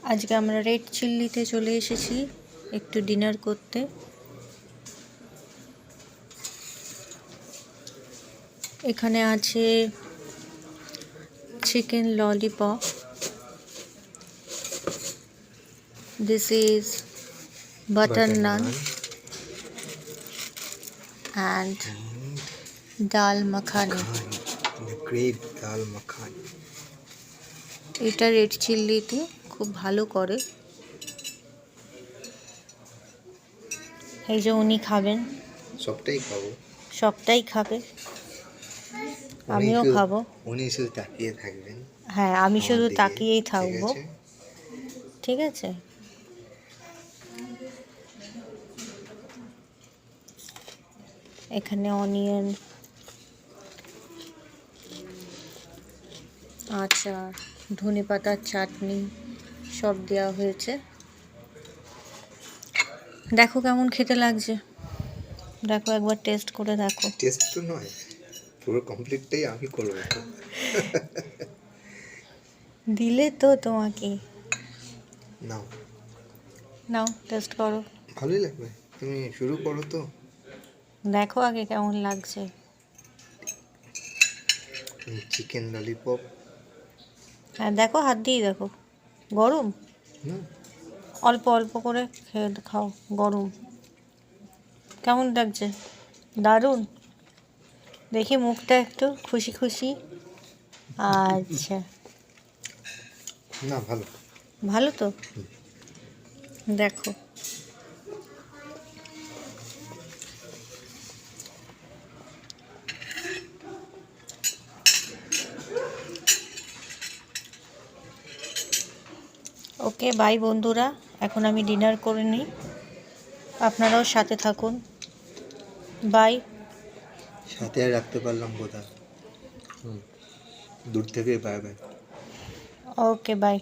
আজকে আমরা রেড চিল্লিতে চলে এসেছি একটু ডিনার করতে। এখানে আছে chicken lollipop, this is butter naan and dal makhani. The great dal makhani. এটা রেড চিল্লিতে খুব ভালো করে। এই যে উনি খাবেন, সবটাই খাবে, আমিও খাবো। উনি শুধু তাকিয়ে থাকবেন। হ্যাঁ, আমি শুধু তাকিয়েই থাকবো, ঠিক আছে? এখানে অনিয়ন, আচার, ধনেপাতার চাটনি সব দেওয়া হয়েছে। দেখো কেমন খেতে লাগছে, দেখো একবার টেস্ট করে দেখো। টেস্ট তো নয়, পুরো কমপ্লিটটাই আমি করব। দিলে তো তোমাকে। নাও নাও টেস্ট করো, ভালোই লাগবে। তুমি শুরু করো তো। দেখো আগে কেমন লাগছে। Chicken lollipop. হ্যাঁ দেখো, হাত দিয়ে দেখো, গরম, অল্প অল্প করে খেয়ে খাও, গরম। কেমন লাগছে? দারুণ। দেখি মুখটা একটু খুশি খুশি। আচ্ছা, না ভালো, ভালো তো। দেখো ওকে বাই বন্ধুরা, এখন আমি ডিনার করে নিই, আপনারাও সাথে থাকুন। বাই। সাথে আর রাখতে পারলাম বোধহয়। দূর থেকে বাই বাই। Okay bye.